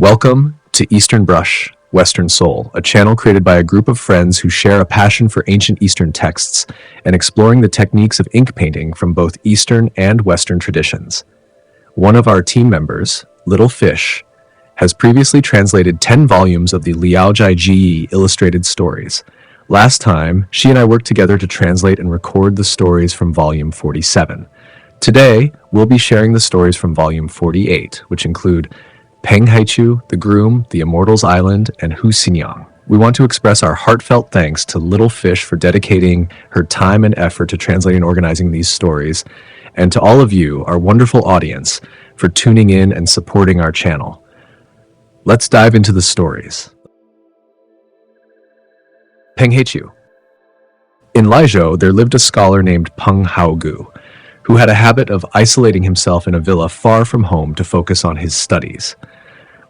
Welcome to Eastern Brush, Western Soul, a channel created by a group of friends who share a passion for ancient Eastern texts and exploring the techniques of ink painting from both Eastern and Western traditions. One of our team members, Little Fish, has previously translated 10 volumes of the Liao Jai Ji illustrated stories. Last time, she and I worked together to translate and record the stories from volume 47. Today, we'll be sharing the stories from volume 48, which include Peng Haiqiu, the Groom, the Immortal Island, and Hu Si Niang. We want to express our heartfelt thanks to Little Fish for dedicating her time and effort to translating and organizing these stories, and to all of you, our wonderful audience, for tuning in and supporting our channel. Let's dive into the stories. Peng Haiqiu. In Laizhou, there lived a scholar named Peng Haiqiu, who had a habit of isolating himself in a villa far from home to focus on his studies.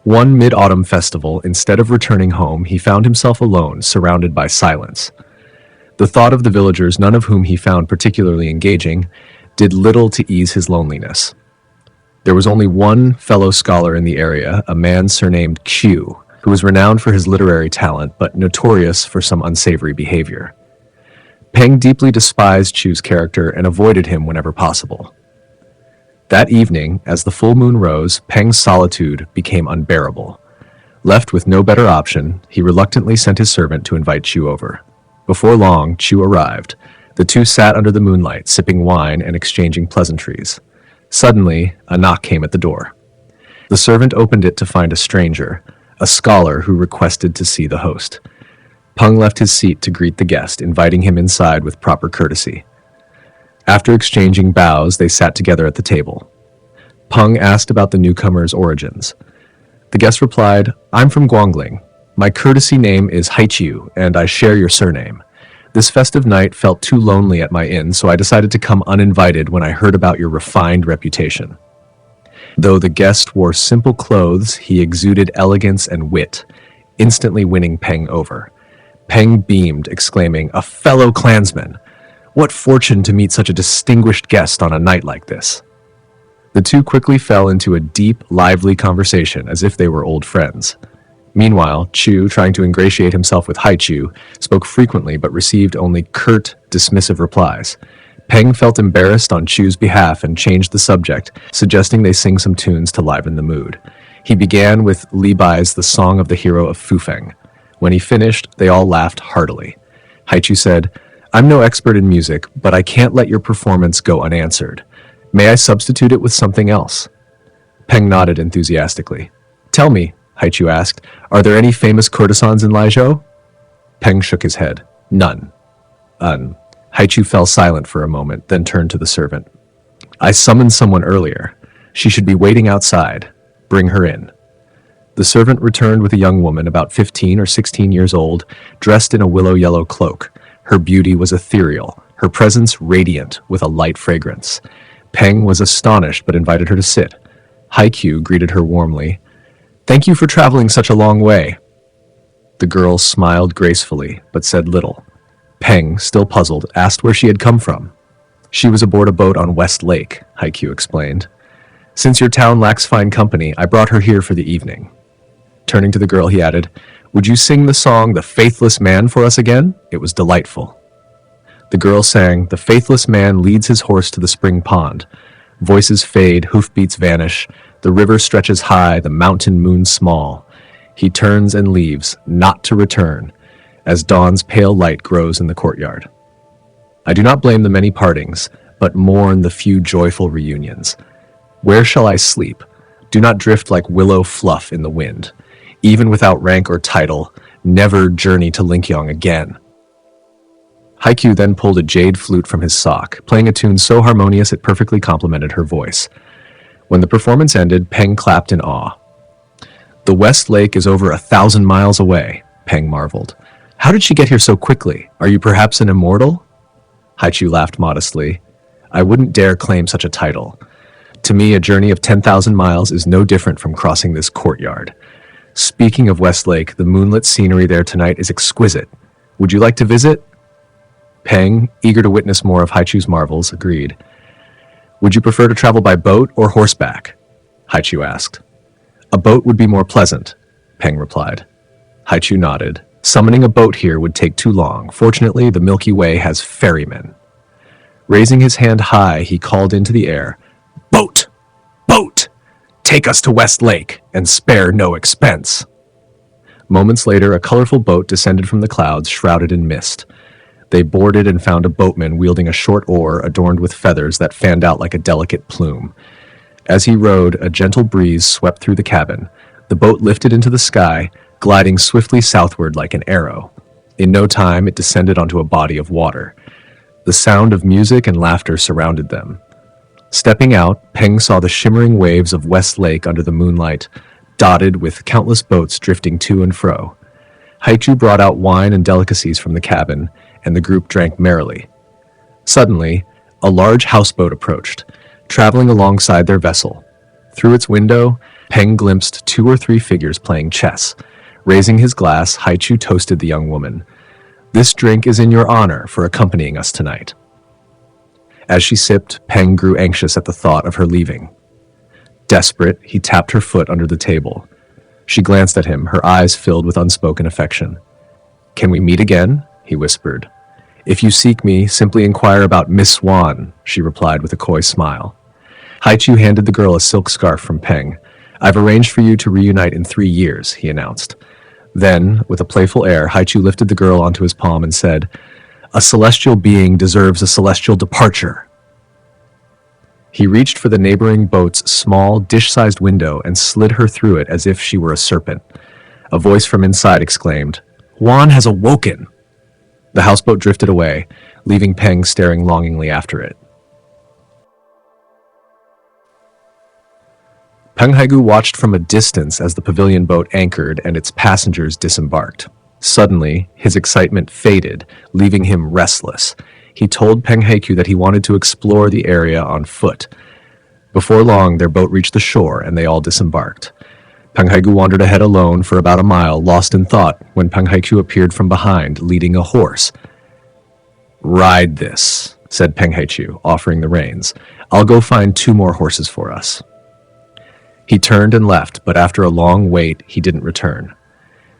One mid-autumn festival, instead of returning home, he found himself alone, surrounded by silence. The thought of the villagers, none of whom he found particularly engaging, did little to ease his loneliness. There was only one fellow scholar in the area, a man surnamed Qiu, who was renowned for his literary talent, but notorious for some unsavory behavior. Peng deeply despised Qiu's character and avoided him whenever possible. That evening, as the full moon rose, Peng's solitude became unbearable. Left with no better option, he reluctantly sent his servant to invite Qiu over. Before long, Qiu arrived. The two sat under the moonlight, sipping wine and exchanging pleasantries. Suddenly, a knock came at the door. The servant opened it to find a stranger, a scholar who requested to see the host. Peng left his seat to greet the guest, inviting him inside with proper courtesy. After exchanging bows, they sat together at the table. Peng asked about the newcomer's origins. The guest replied, "I'm from Guangling. My courtesy name is Haiqiu, and I share your surname. This festive night felt too lonely at my inn, so I decided to come uninvited when I heard about your refined reputation." Though the guest wore simple clothes, he exuded elegance and wit, instantly winning Peng over. Peng beamed, exclaiming, "A fellow clansman! What fortune to meet such a distinguished guest on a night like this." The two quickly fell into a deep, lively conversation as if they were old friends. Meanwhile, Qiu, trying to ingratiate himself with Haiqiu, spoke frequently but received only curt, dismissive replies. Peng felt embarrassed on Qiu's behalf and changed the subject, suggesting they sing some tunes to liven the mood. He began with Li Bai's The Song of the Hero of Fufeng. When he finished, they all laughed heartily. Haiqiu said, "I'm no expert in music, but I can't let your performance go unanswered. May I substitute it with something else?" Peng nodded enthusiastically. "Tell me," Haiqiu asked, "are there any famous courtesans in Laizhou?" Peng shook his head. "None." Haiqiu fell silent for a moment, then turned to the servant. "I summoned someone earlier. She should be waiting outside. Bring her in." The servant returned with a young woman about 15 or 16 years old, dressed in a willow-yellow cloak. Her beauty was ethereal, her presence radiant with a light fragrance. Peng was astonished but invited her to sit. Haiqiu greeted her warmly. "Thank you for traveling such a long way." The girl smiled gracefully but said little. Peng, still puzzled, asked where she had come from. "She was aboard a boat on West Lake," Haiqiu explained. "Since your town lacks fine company, I brought her here for the evening." Turning to the girl, he added, "Would you sing the song The Faithless Man for us again? It was delightful." The girl sang, "The faithless man leads his horse to the spring pond. Voices fade, hoofbeats vanish. The river stretches high, the mountain moon small. He turns and leaves, not to return, as dawn's pale light grows in the courtyard. I do not blame the many partings, but mourn the few joyful reunions. Where shall I sleep? Do not drift like willow fluff in the wind. Even without rank or title, never journey to Linkyong again." Haiqiu then pulled a jade flute from his sock, playing a tune so harmonious it perfectly complemented her voice. When the performance ended, Peng clapped in awe. "The West Lake is over 1,000 miles away," Peng marveled. "How did she get here so quickly? Are you perhaps an immortal?" Haiqiu laughed modestly. "I wouldn't dare claim such a title. To me, a journey of 10,000 miles is no different from crossing this courtyard. Speaking of West Lake, the moonlit scenery there tonight is exquisite. Would you like to visit?" Peng, eager to witness more of Haiqiu's marvels, agreed. "Would you prefer to travel by boat or horseback?" Haiqiu asked. A boat would be more pleasant, Peng replied. Haiqiu nodded. Summoning a boat here would take too long. Fortunately, the Milky Way has ferrymen. Raising his hand high, he called into the air, "Boat! Boat! Take us to West Lake, and spare no expense." Moments later, a colorful boat descended from the clouds, shrouded in mist. They boarded and found a boatman wielding a short oar adorned with feathers that fanned out like a delicate plume. As he rowed, a gentle breeze swept through the cabin. The boat lifted into the sky, gliding swiftly southward like an arrow. In no time, it descended onto a body of water. The sound of music and laughter surrounded them. Stepping out, Peng saw the shimmering waves of West Lake under the moonlight, dotted with countless boats drifting to and fro. Haiqiu brought out wine and delicacies from the cabin, and the group drank merrily. Suddenly, a large houseboat approached, traveling alongside their vessel. Through its window, Peng glimpsed 2 or 3 figures playing chess. Raising his glass, Haiqiu toasted the young woman. "This drink is in your honor for accompanying us tonight." As she sipped, Peng grew anxious at the thought of her leaving. Desperate, he tapped her foot under the table. She glanced at him, her eyes filled with unspoken affection. "Can we meet again?" he whispered. "If you seek me, simply inquire about Miss Swan," she replied with a coy smile. Haiqiu handed the girl a silk scarf from Peng. "I've arranged for you to reunite in 3 years," he announced. Then, with a playful air, Haiqiu lifted the girl onto his palm and said, "A celestial being deserves a celestial departure." He reached for the neighboring boat's small, dish-sized window and slid her through it as if she were a serpent. A voice from inside exclaimed, "Juan has awoken!" The houseboat drifted away, leaving Peng staring longingly after it. Peng Haiqiu watched from a distance as the pavilion boat anchored and its passengers disembarked. Suddenly, his excitement faded, leaving him restless. He told Peng Haiqiu that he wanted to explore the area on foot. Before long, their boat reached the shore and they all disembarked. Peng Haiqiu wandered ahead alone for about a mile, lost in thought, when Peng Haiqiu appeared from behind, leading a horse. "Ride this," said Peng Haiqiu, offering the reins. "I'll go find 2 more horses for us." He turned and left, but after a long wait, he didn't return.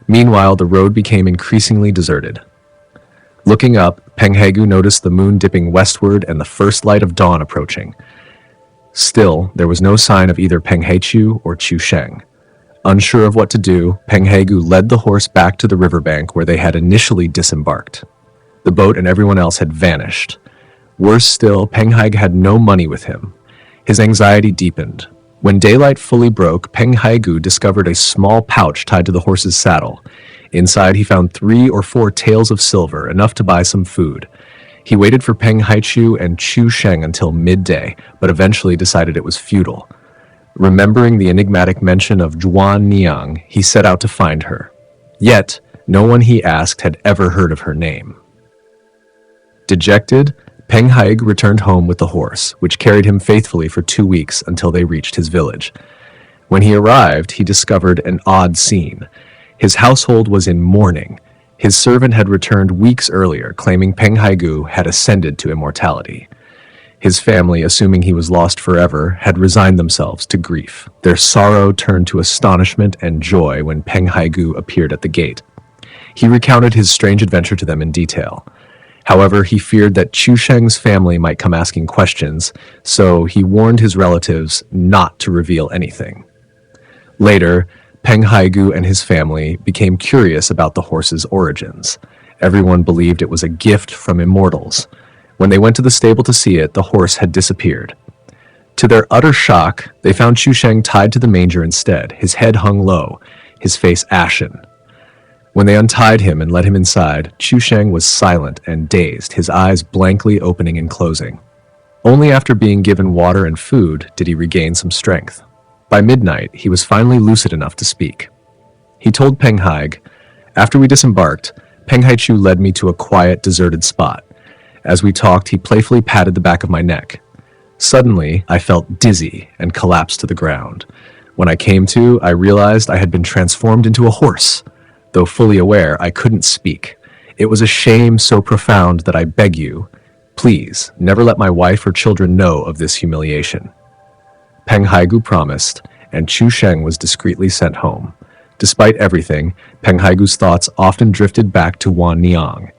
Meanwhile, the road became increasingly deserted. Looking up, Peng Haiqiu noticed the moon dipping westward and the first light of dawn approaching. Still, there was no sign of either Peng Haiqiu or Chu Sheng. Unsure of what to do, Peng Haiqiu led the horse back to the riverbank where they had initially disembarked. The boat and everyone else had vanished. Worse still, Peng Haiqiu had no money with him. His anxiety deepened. When daylight fully broke, Peng Haiqiu discovered a small pouch tied to the horse's saddle. Inside, he found 3 or 4 taels of silver, enough to buy some food. He waited for Peng Haiqiu and Chu Sheng until midday, but eventually decided it was futile. Remembering the enigmatic mention of Hu Si Niang, he set out to find her. Yet, no one he asked had ever heard of her name. Dejected, Peng Haiqiu returned home with the horse, which carried him faithfully for 2 weeks until they reached his village. When he arrived, he discovered an odd scene. His household was in mourning. His servant had returned weeks earlier, claiming Peng Haiqiu had ascended to immortality. His family, assuming he was lost forever, had resigned themselves to grief. Their sorrow turned to astonishment and joy when Peng Haiqiu appeared at the gate. He recounted his strange adventure to them in detail. However, he feared that Chu Sheng's family might come asking questions, so he warned his relatives not to reveal anything. Later, Peng Haiqiu and his family became curious about the horse's origins. Everyone believed it was a gift from immortals. When they went to the stable to see it, the horse had disappeared. To their utter shock, they found Chu Sheng tied to the manger instead, his head hung low, his face ashen. When they untied him and led him inside, Chu Sheng was silent and dazed, his eyes blankly opening and closing. Only after being given water and food did he regain some strength. By midnight, he was finally lucid enough to speak. He told Peng Haiqiu, "After we disembarked, Peng Haiqiu led me to a quiet, deserted spot. As we talked, he playfully patted the back of my neck. Suddenly, I felt dizzy and collapsed to the ground. When I came to, I realized I had been transformed into a horse. Though fully aware, I couldn't speak. It was a shame so profound that I beg you, please, never let my wife or children know of this humiliation." Peng Haiqiu promised, and Chu Sheng was discreetly sent home. Despite everything, Peng Haigu's thoughts often drifted back to Wan Niang.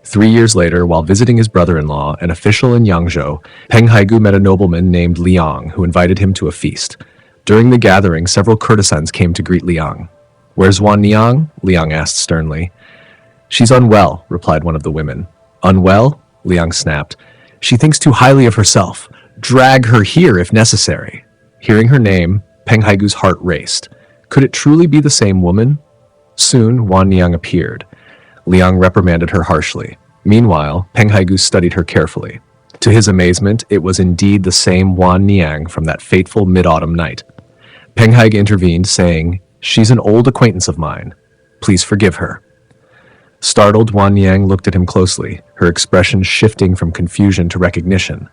3 years later, while visiting his brother-in-law, an official in Yangzhou, Peng Haiqiu met a nobleman named Liang who invited him to a feast. During the gathering, several courtesans came to greet Liang. "Where's Wan Niang?" Liang asked sternly. "She's unwell," replied one of the women. "Unwell?" Liang snapped. "She thinks too highly of herself. Drag her here if necessary." Hearing her name, Peng Haigu's heart raced. Could it truly be the same woman? Soon, Wan Niang appeared. Liang reprimanded her harshly. Meanwhile, Peng Haiqiu studied her carefully. To his amazement, it was indeed the same Wan Niang from that fateful mid-autumn night. Peng Haiqiu intervened, saying, "She's an old acquaintance of mine. Please forgive her." Startled, Wan Niang looked at him closely, her expression shifting from confusion to recognition.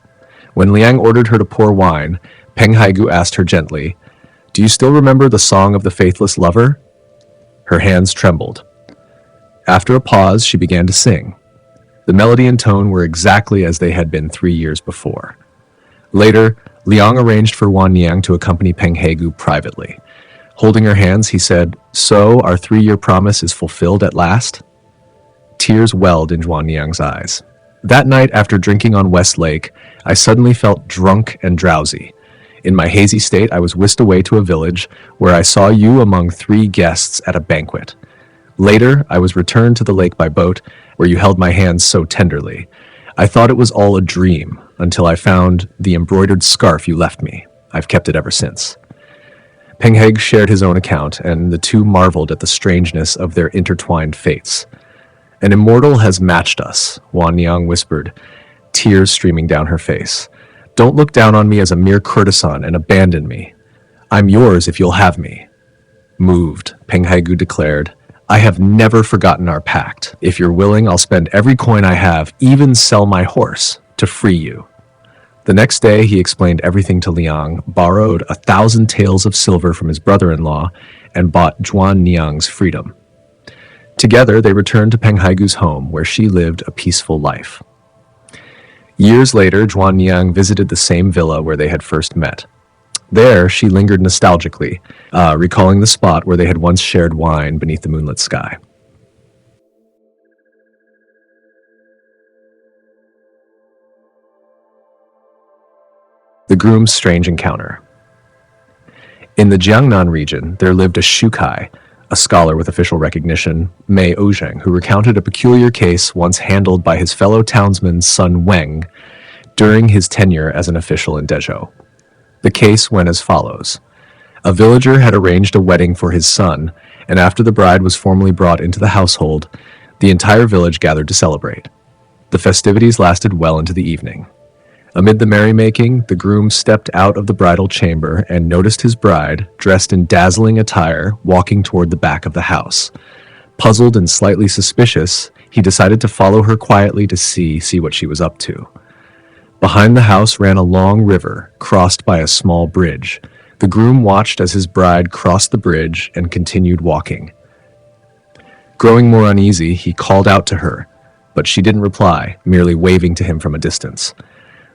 When Liang ordered her to pour wine, Peng Haiqiu asked her gently, "Do you still remember the song of the faithless lover?" Her hands trembled. After a pause, she began to sing. The melody and tone were exactly as they had been 3 years before. Later, Liang arranged for Wan Niang to accompany Peng Haiqiu privately. Holding her hands, he said, "So, our 3-year promise is fulfilled at last?" Tears welled in Wan Niang's eyes. "That night, after drinking on West Lake, I suddenly felt drunk and drowsy. In my hazy state, I was whisked away to a village where I saw you among 3 guests at a banquet. Later, I was returned to the lake by boat, where you held my hands so tenderly. I thought it was all a dream, until I found the embroidered scarf you left me. I've kept it ever since." Peng Haiqiu shared his own account, and the two marveled at the strangeness of their intertwined fates. "An immortal has matched us," Wan Niang whispered, tears streaming down her face. "Don't look down on me as a mere courtesan and abandon me. I'm yours if you'll have me." Moved, Peng Haiqiu declared, "I have never forgotten our pact. If you're willing, I'll spend every coin I have, even sell my horse, to free you." The next day, he explained everything to Liang, borrowed 1,000 taels of silver from his brother-in-law, and bought Juan Niang's freedom. Together, they returned to Peng Haiqiu's home, where she lived a peaceful life. Years later, Juan Niang visited the same villa where they had first met. There, she lingered nostalgically, recalling the spot where they had once shared wine beneath the moonlit sky. The Groom's Strange Encounter. In the Jiangnan region, there lived a shukai, a scholar with official recognition, Mei Ozheng, who recounted a peculiar case once handled by his fellow townsman Sun Weng during his tenure as an official in Dezhou. The case went as follows. A villager had arranged a wedding for his son, and after the bride was formally brought into the household, the entire village gathered to celebrate. The festivities lasted well into the evening. Amid the merrymaking, the groom stepped out of the bridal chamber and noticed his bride, dressed in dazzling attire, walking toward the back of the house. Puzzled and slightly suspicious, he decided to follow her quietly to see what she was up to. Behind the house ran a long river, crossed by a small bridge. The groom watched as his bride crossed the bridge and continued walking. Growing more uneasy, he called out to her, but she didn't reply, merely waving to him from a distance.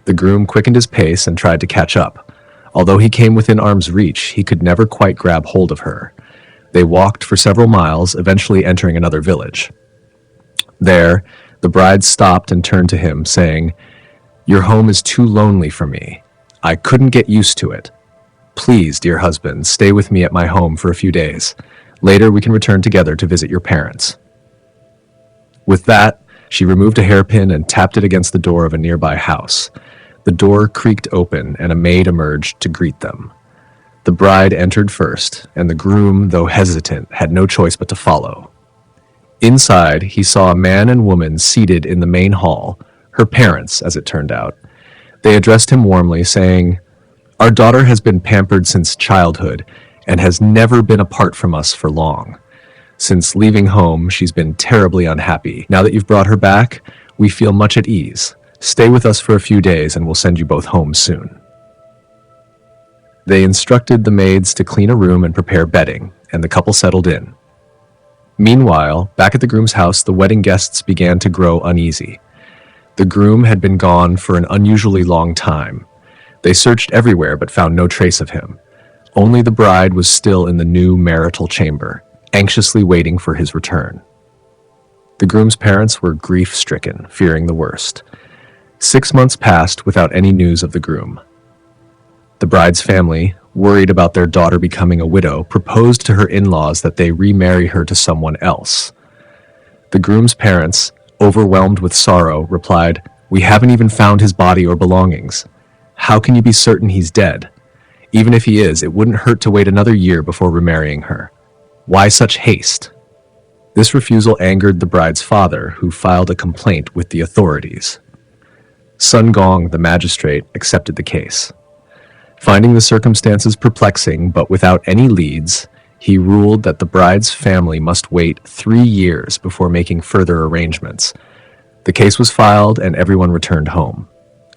The groom quickened his pace and tried to catch up. Although he came within arm's reach, he could never quite grab hold of her. They walked for several miles, eventually entering another village. There, the bride stopped and turned to him, saying, "Your home is too lonely for me. I couldn't get used to it. Please, dear husband, stay with me at my home for a few days. Later we can return together to visit your parents." With that, she removed a hairpin and tapped it against the door of a nearby house. The door creaked open and a maid emerged to greet them. The bride entered first, and the groom, though hesitant, had no choice but to follow. Inside, he saw a man and woman seated in the main hall, her parents, as it turned out. They addressed him warmly, saying, "Our daughter has been pampered since childhood and has never been apart from us for long. Since leaving home, she's been terribly unhappy. Now that you've brought her back, we feel much at ease. Stay with us for a few days and we'll send you both home soon." They instructed the maids to clean a room and prepare bedding, and the couple settled in. Meanwhile, back at the groom's house, the wedding guests began to grow uneasy. The groom had been gone for an unusually long time. They searched everywhere but found no trace of him. Only the bride was still in the new marital chamber, anxiously waiting for his return. The groom's parents were grief-stricken, fearing the worst. 6 months passed without any news of the groom. The bride's family, worried about their daughter becoming a widow, proposed to her in-laws that they remarry her to someone else. The groom's parents, overwhelmed with sorrow, replied, "We haven't even found his body or belongings. How can you be certain he's dead? Even if he is, it wouldn't hurt to wait another year before remarrying her. Why such haste?" This refusal angered the bride's father, who filed a complaint with the authorities. Sun Gong, the magistrate, accepted the case. Finding the circumstances perplexing but without any leads, he ruled that the bride's family must wait 3 years before making further arrangements. The case was filed and everyone returned home.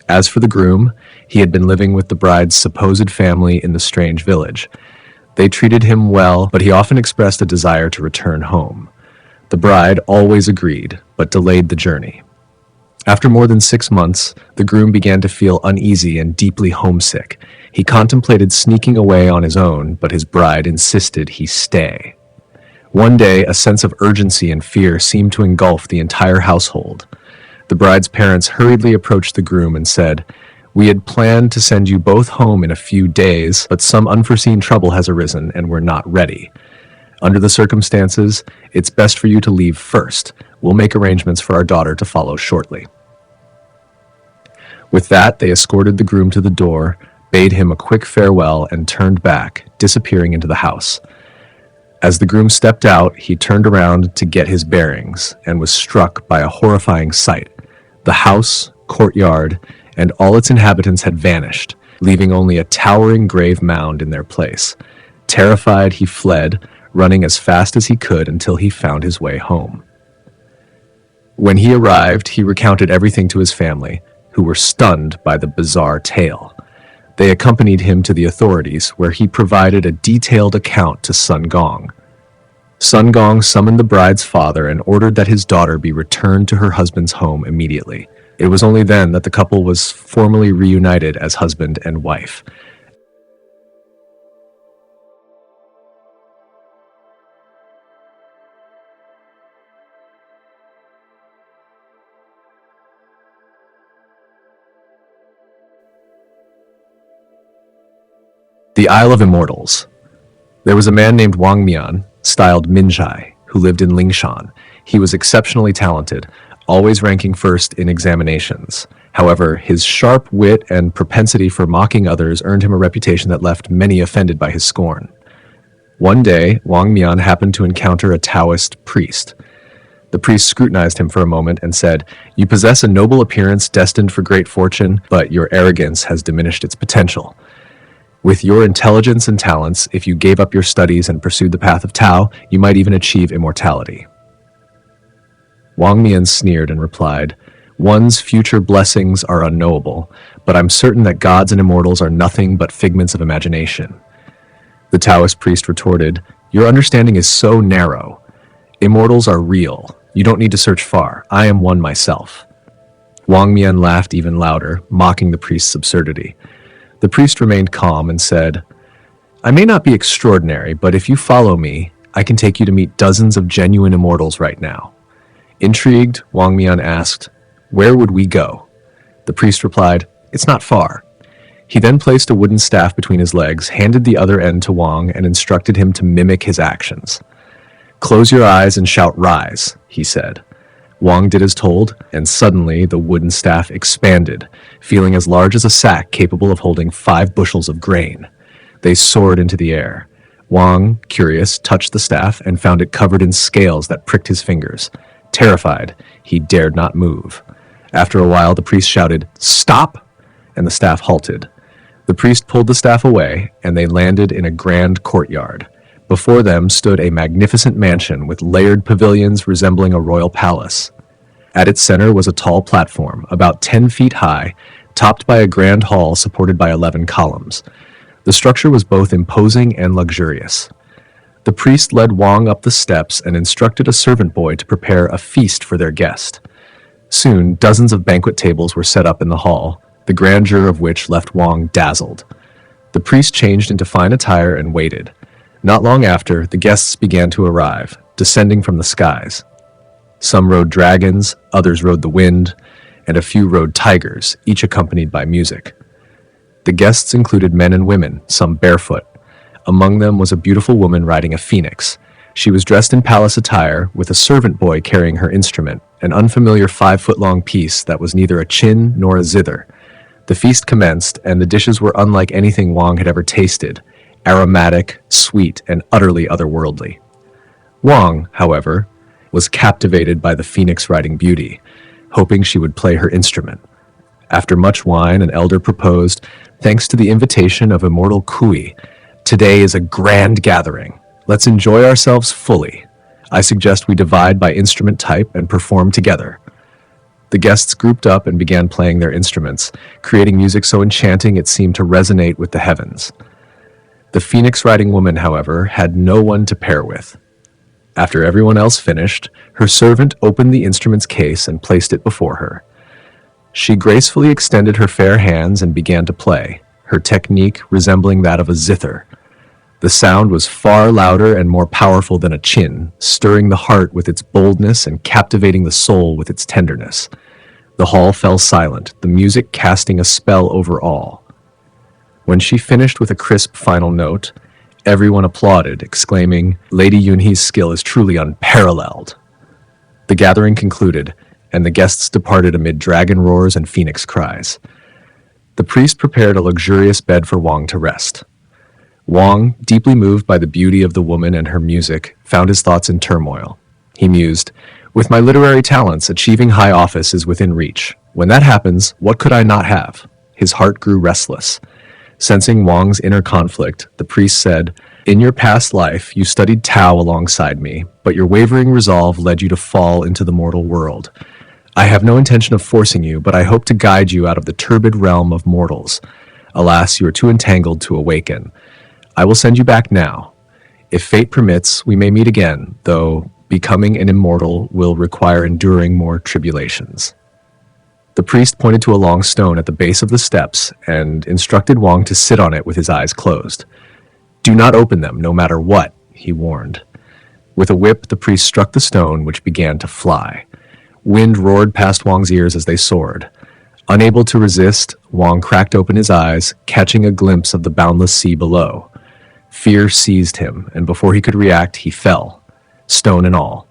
As for the groom, he had been living with the bride's supposed family in the strange village. They treated him well, but he often expressed a desire to return home. The bride always agreed, but delayed the journey. After more than 6 months, the groom began to feel uneasy and deeply homesick. He contemplated sneaking away on his own, but his bride insisted he stay. One day, a sense of urgency and fear seemed to engulf the entire household. The bride's parents hurriedly approached the groom and said, "We had planned to send you both home in a few days, but some unforeseen trouble has arisen and we're not ready. Under the circumstances, it's best for you to leave first. We'll make arrangements for our daughter to follow shortly." With that, they escorted the groom to the door, bade him a quick farewell, and turned back, disappearing into the house. As the groom stepped out, he turned around to get his bearings and was struck by a horrifying sight. The house, courtyard, and all its inhabitants had vanished, leaving only a towering grave mound in their place. Terrified, he fled, running as fast as he could until he found his way home. When he arrived, he recounted everything to his family, who were stunned by the bizarre tale. They accompanied him to the authorities, where he provided a detailed account to Sun Gong. Sun Gong summoned the bride's father and ordered that his daughter be returned to her husband's home immediately. It was only then that the couple was formally reunited as husband and wife. The Isle of Immortals. There was a man named Wang Mian, styled Minjai, who lived in Lingshan. He was exceptionally talented, always ranking first in examinations. However, his sharp wit and propensity for mocking others earned him a reputation that left many offended by his scorn. One day, Wang Mian happened to encounter a Taoist priest. The priest scrutinized him for a moment and said, "You possess a noble appearance destined for great fortune, but your arrogance has diminished its potential. With your intelligence and talents, if you gave up your studies and pursued the path of Tao, you might even achieve immortality." Wang Mian sneered and replied, "One's future blessings are unknowable, but I'm certain that gods and immortals are nothing but figments of imagination." The Taoist priest retorted, "Your understanding is so narrow. Immortals are real. You don't need to search far. I am one myself." Wang Mian laughed even louder, mocking the priest's absurdity. The priest remained calm and said, "I may not be extraordinary, but if you follow me, I can take you to meet dozens of genuine immortals right now." Intrigued, Wang Mian asked, "Where would we go?" The priest replied, "It's not far." He then placed a wooden staff between his legs, handed the other end to Wang, and instructed him to mimic his actions. "Close your eyes and shout 'Rise,'" he said. Wang did as told, and suddenly the wooden staff expanded, feeling as large as a sack capable of holding 5 bushels of grain. They soared into the air. Wang, curious, touched the staff and found it covered in scales that pricked his fingers. Terrified, he dared not move. After a while, the priest shouted, "Stop!" and the staff halted. The priest pulled the staff away, and they landed in a grand courtyard. Before them stood a magnificent mansion with layered pavilions resembling a royal palace. At its center was a tall platform, about 10 feet high, topped by a grand hall supported by 11 columns. The structure was both imposing and luxurious. The priest led Wang up the steps and instructed a servant boy to prepare a feast for their guest. Soon, dozens of banquet tables were set up in the hall, the grandeur of which left Wang dazzled. The priest changed into fine attire and waited. Not long after, the guests began to arrive, descending from the skies. Some rode dragons, others rode the wind, and a few rode tigers, each accompanied by music. The guests included men and women, some barefoot. Among them was a beautiful woman riding a phoenix. She was dressed in palace attire, with a servant boy carrying her instrument, an unfamiliar 5-foot-long piece that was neither a chin nor a zither. The feast commenced, and the dishes were unlike anything Wang had ever tasted, aromatic, sweet, and utterly otherworldly. Wang, however, was captivated by the phoenix-riding beauty, hoping she would play her instrument. After much wine, an elder proposed, "Thanks to the invitation of Immortal Kui, today is a grand gathering. Let's enjoy ourselves fully. I suggest we divide by instrument type and perform together." The guests grouped up and began playing their instruments, creating music so enchanting it seemed to resonate with the heavens. The phoenix-riding woman, however, had no one to pair with. After everyone else finished, her servant opened the instrument's case and placed it before her. She gracefully extended her fair hands and began to play, her technique resembling that of a zither. The sound was far louder and more powerful than a chin, stirring the heart with its boldness and captivating the soul with its tenderness. The hall fell silent, the music casting a spell over all. When she finished with a crisp final note, everyone applauded, exclaiming, "Lady Yunhee's skill is truly unparalleled." The gathering concluded, and the guests departed amid dragon roars and phoenix cries. The priest prepared a luxurious bed for Wang to rest. Wang, deeply moved by the beauty of the woman and her music, found his thoughts in turmoil. He mused, "With my literary talents, achieving high office is within reach. When that happens, what could I not have?" His heart grew restless. Sensing Wang's inner conflict, the priest said, "In your past life, you studied Tao alongside me, but your wavering resolve led you to fall into the mortal world. I have no intention of forcing you, but I hope to guide you out of the turbid realm of mortals. Alas, you are too entangled to awaken. I will send you back now. If fate permits, we may meet again, though becoming an immortal will require enduring more tribulations." The priest pointed to a long stone at the base of the steps and instructed Wang to sit on it with his eyes closed. "Do not open them, no matter what," he warned. With a whip, the priest struck the stone, which began to fly. Wind roared past Wang's ears as they soared. Unable to resist, Wang cracked open his eyes, catching a glimpse of the boundless sea below. Fear seized him, and before he could react, he fell, stone and all.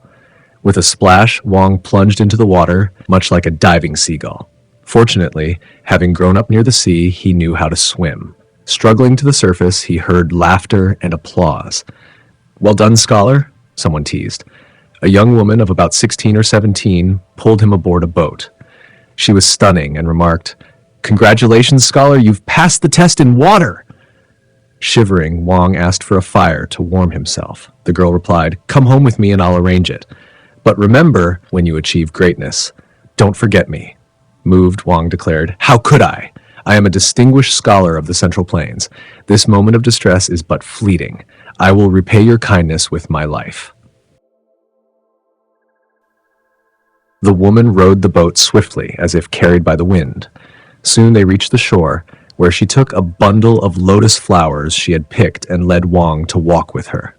With a splash, Wang plunged into the water, much like a diving seagull. Fortunately, having grown up near the sea, he knew how to swim. Struggling to the surface, he heard laughter and applause. "Well done, scholar," someone teased. A young woman of about 16 or 17 pulled him aboard a boat. She was stunning and remarked, "Congratulations, scholar, you've passed the test in water!" Shivering, Wang asked for a fire to warm himself. The girl replied, "Come home with me and I'll arrange it. But remember, when you achieve greatness, don't forget me." Moved, Wang declared, "How could I? I am a distinguished scholar of the Central Plains. This moment of distress is but fleeting. I will repay your kindness with my life." The woman rowed the boat swiftly, as if carried by the wind. Soon they reached the shore, where she took a bundle of lotus flowers she had picked and led Wang to walk with her.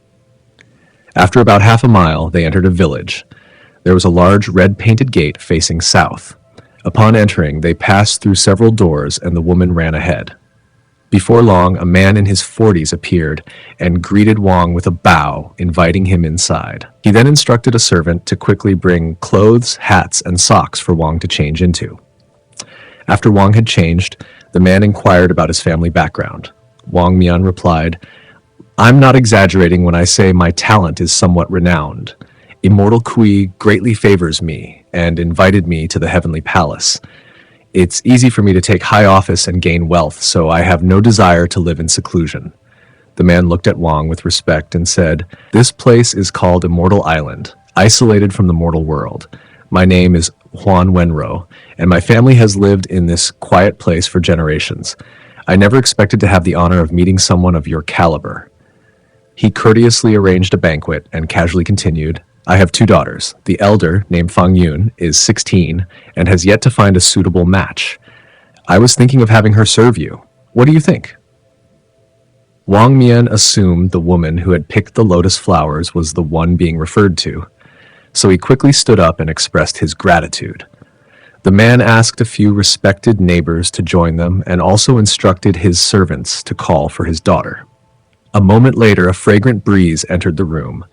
After about half a mile, they entered a village. There was a large red-painted gate facing south. Upon entering, they passed through several doors, and the woman ran ahead. Before long, a man in his 40s appeared and greeted Wang with a bow, inviting him inside. He then instructed a servant to quickly bring clothes, hats, and socks for Wang to change into. After Wang had changed, the man inquired about his family background. Wang Mian replied, "I'm not exaggerating when I say my talent is somewhat renowned. Immortal Kui greatly favors me and invited me to the heavenly palace. It's easy for me to take high office and gain wealth, so I have no desire to live in seclusion." The man looked at Wang with respect and said, "This place is called Immortal Island, isolated from the mortal world. My name is Huan Wenro, and my family has lived in this quiet place for generations. I never expected to have the honor of meeting someone of your caliber." He courteously arranged a banquet and casually continued, "I have 2 daughters. The elder, named Fang Yun, is 16 and has yet to find a suitable match. I was thinking of having her serve you. What do you think?" Wang Mian assumed the woman who had picked the lotus flowers was the one being referred to, so he quickly stood up and expressed his gratitude. The man asked a few respected neighbors to join them and also instructed his servants to call for his daughter. A moment later, a fragrant breeze entered the room,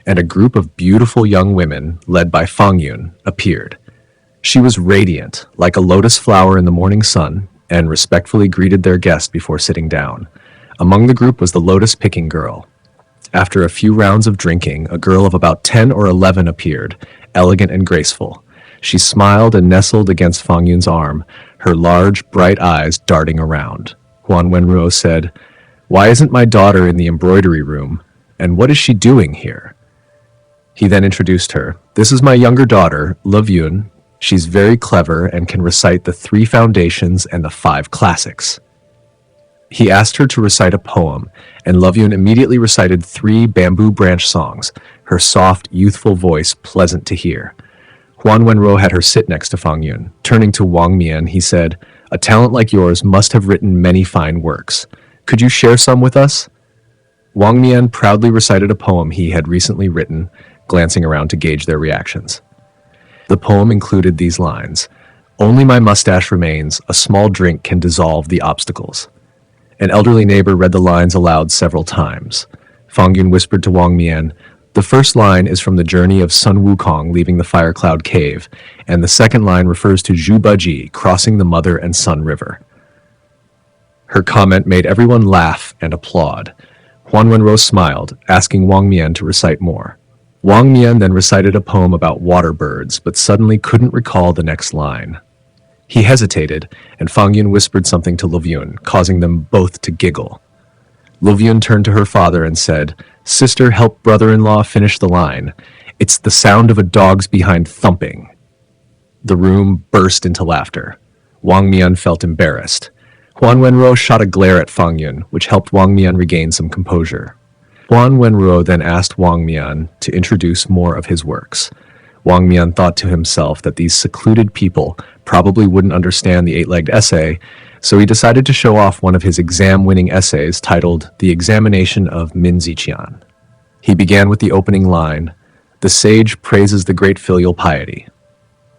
and a group of beautiful young women, led by Fang Yun, appeared. She was radiant, like a lotus flower in the morning sun, and respectfully greeted their guest before sitting down. Among the group was the lotus-picking girl. After a few rounds of drinking, a girl of about 10 or 11 appeared, elegant and graceful. She smiled and nestled against Fang Yun's arm, her large, bright eyes darting around. Huan Wenruo said, "Why isn't my daughter in the embroidery room? And what is she doing here?" He then introduced her. "This is my younger daughter, Love Yun. She's very clever and can recite the 3 foundations and the 5 classics." He asked her to recite a poem, and Love Yun immediately recited 3 bamboo branch songs, her soft, youthful voice pleasant to hear. Huan Wenruo had her sit next to Fang Yun. Turning to Wang Mian, he said, "A talent like yours must have written many fine works. Could you share some with us?" Wang Mian proudly recited a poem he had recently written, glancing around to gauge their reactions. The poem included these lines: "Only my mustache remains, a small drink can dissolve the obstacles." An elderly neighbor read the lines aloud several times. Fang Yun whispered to Wang Mian, "The first line is from the journey of Sun Wukong leaving the Fire Cloud Cave, and the second line refers to Zhu Baji crossing the Mother and Sun River." Her comment made everyone laugh and applaud. Huan Wenruo smiled, asking Wang Mian to recite more. Wang Mian then recited a poem about water birds, but suddenly couldn't recall the next line. He hesitated, and Fang Yun whispered something to Love Yun, causing them both to giggle. Love Yun turned to her father and said, "Sister, help brother-in-law finish the line. It's the sound of a dog's behind thumping." The room burst into laughter. Wang Mian felt embarrassed. Huan Wenruo shot a glare at Fang Yun, which helped Wang Mian regain some composure. Huan Wenruo then asked Wang Mian to introduce more of his works. Wang Mian thought to himself that these secluded people probably wouldn't understand the 8-legged essay, so he decided to show off one of his exam-winning essays titled The Examination of Min Ziqian. He began with the opening line, "The sage praises the great filial piety."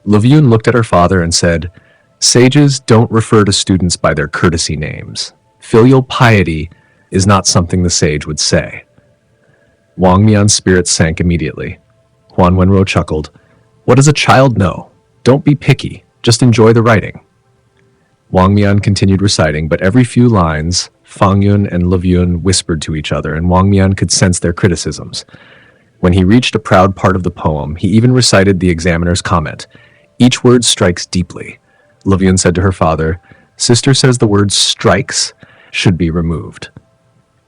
Love Yun looked at her father and said, "Sages don't refer to students by their courtesy names. Filial piety is not something the sage would say." Wang Mian's spirits sank immediately. Huan Wenruo chuckled, "What does a child know? Don't be picky, just enjoy the writing." Wang Mian continued reciting, but every few lines, Fang Yun and Love Yun whispered to each other, and Wang Mian could sense their criticisms. When he reached a proud part of the poem, he even recited the examiner's comment, "Each word strikes deeply." Love Yun said to her father, "Sister says the word strikes should be removed."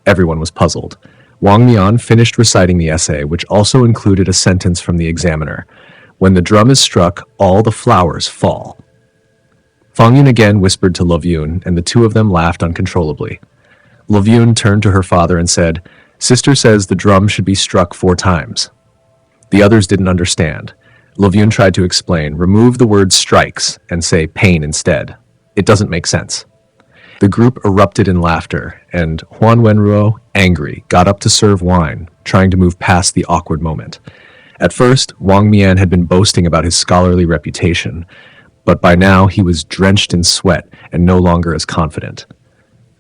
Everyone was puzzled. Wang Mian finished reciting the essay, which also included a sentence from the examiner, "When the drum is struck, all the flowers fall." Fang Yun again whispered to Love Yun, and the two of them laughed uncontrollably. Love Yun turned to her father and said, "Sister says the drum should be struck 4 times. The others didn't understand. Love Yun tried to explain, "Remove the word strikes and say pain instead. It doesn't make sense." The group erupted in laughter, and Huan Wenruo, angry, got up to serve wine, trying to move past the awkward moment. At first, Wang Mian had been boasting about his scholarly reputation, but by now he was drenched in sweat and no longer as confident.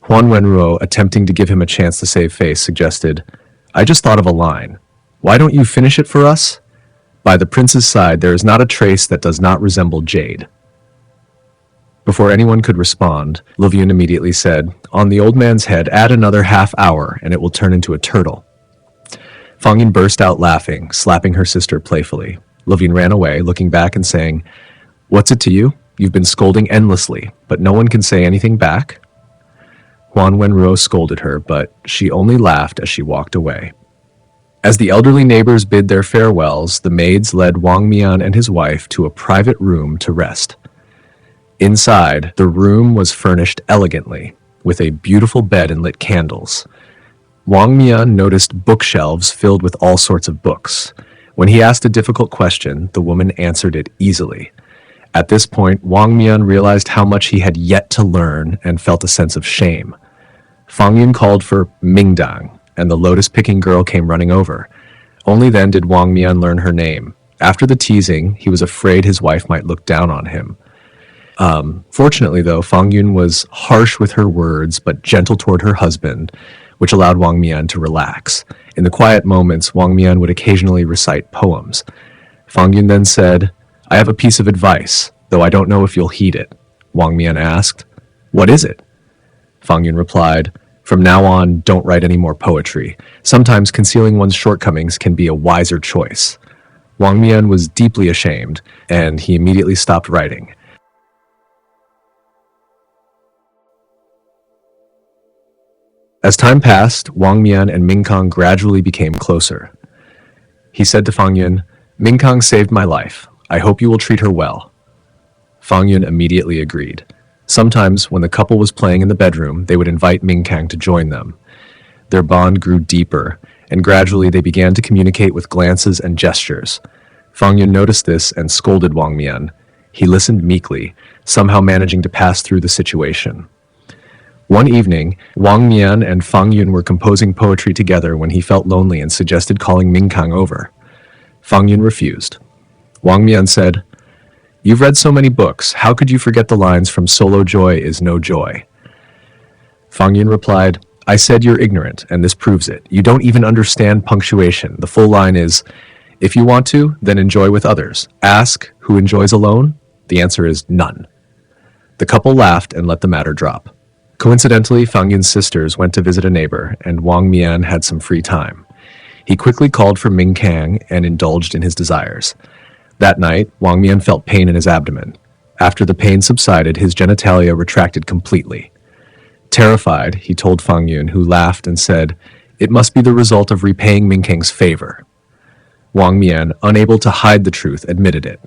Huan Wenruo, attempting to give him a chance to save face, suggested, "I just thought of a line. Why don't you finish it for us? By the prince's side there is not a trace that does not resemble jade." Before anyone could respond, Love Yun immediately said, "On the old man's head, add another half hour, and it will turn into a turtle." Fang Yun burst out laughing, slapping her sister playfully. Love Yun ran away, looking back and saying, "What's it to you? You've been scolding endlessly, but no one can say anything back?" Huan Wenruo scolded her, but she only laughed as she walked away. As the elderly neighbors bid their farewells, the maids led Wang Mian and his wife to a private room to rest. Inside, the room was furnished elegantly, with a beautiful bed and lit candles. Wang Mian noticed bookshelves filled with all sorts of books. When he asked a difficult question, the woman answered it easily. At this point, Wang Mian realized how much he had yet to learn and felt a sense of shame. Fang Yun called for Mingdang, and the lotus-picking girl came running over. Only then did Wang Mian learn her name. After the teasing, he was afraid his wife might look down on him. Fortunately, though, Fang Yun was harsh with her words, but gentle toward her husband, which allowed Wang Mian to relax. In the quiet moments, Wang Mian would occasionally recite poems. Fang Yun then said, "I have a piece of advice, though I don't know if you'll heed it." Wang Mian asked, "What is it?" Fang Yun replied, "From now on, don't write any more poetry. Sometimes concealing one's shortcomings can be a wiser choice." Wang Mian was deeply ashamed, and he immediately stopped writing. As time passed, Wang Mian and Mingkang gradually became closer. He said to Fang Yun, "Mingkang saved my life. I hope you will treat her well." Fang Yun immediately agreed. Sometimes, when the couple was playing in the bedroom, they would invite Mingkang to join them. Their bond grew deeper, and gradually they began to communicate with glances and gestures. Fang Yun noticed this and scolded Wang Mian. He listened meekly, somehow managing to pass through the situation. One evening, Wang Mian and Fang Yun were composing poetry together when he felt lonely and suggested calling Mingkang over. Fang Yun refused. Wang Mian said, "You've read so many books, how could you forget the lines from Solo Joy is No Joy?" Fang Yun replied, "I said you're ignorant, and this proves it. You don't even understand punctuation. The full line is, if you want to, then enjoy with others. Ask, who enjoys alone? The answer is none." The couple laughed and let the matter drop. Coincidentally, Fang Yun's sisters went to visit a neighbor, and Wang Mian had some free time. He quickly called for Mingkang and indulged in his desires. That night, Wang Mian felt pain in his abdomen. After the pain subsided, his genitalia retracted completely. Terrified, he told Fang Yun, who laughed and said, "It must be the result of repaying Mingkang's favor." Wang Mian, unable to hide the truth, admitted it.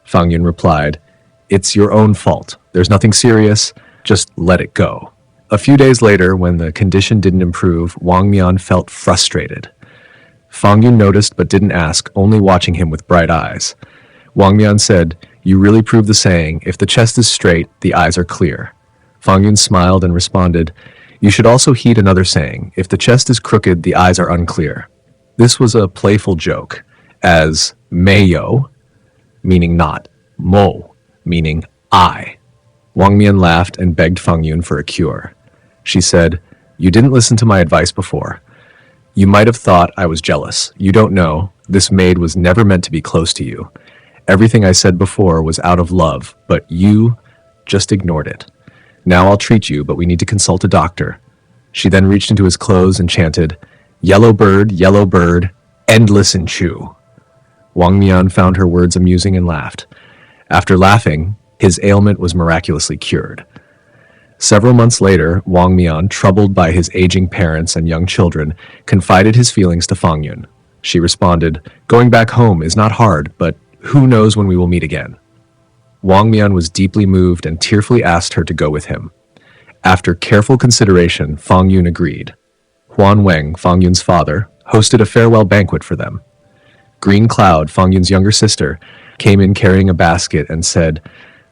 Fang Yun replied, "It's your own fault. There's nothing serious. Just let it go." A few days later, when the condition didn't improve, Wang Mian felt frustrated. Fang Yun noticed but didn't ask, only watching him with bright eyes. Wang Mian said, "You really prove the saying, if the chest is straight, the eyes are clear." Fang Yun smiled and responded, "You should also heed another saying, if the chest is crooked, the eyes are unclear." This was a playful joke, as Meiyo, meaning not, Mo, meaning I. Wang Mian laughed and begged Fang Yun for a cure. She said, "You didn't listen to my advice before. You might have thought I was jealous. You don't know. This maid was never meant to be close to you. Everything I said before was out of love, but you just ignored it. Now I'll treat you, but we need to consult a doctor." She then reached into his clothes and chanted, yellow bird, endless and chew." Wang Mian found her words amusing and laughed. After laughing, his ailment was miraculously cured. Several months later, Wang Mian, troubled by his aging parents and young children, confided his feelings to Fang Yun. She responded, "Going back home is not hard, but who knows when we will meet again." Wang Mian was deeply moved and tearfully asked her to go with him. After careful consideration, Fang Yun agreed. Huan Weng, Fang Yun's father, hosted a farewell banquet for them. Green Cloud, Fang Yun's younger sister, came in carrying a basket and said,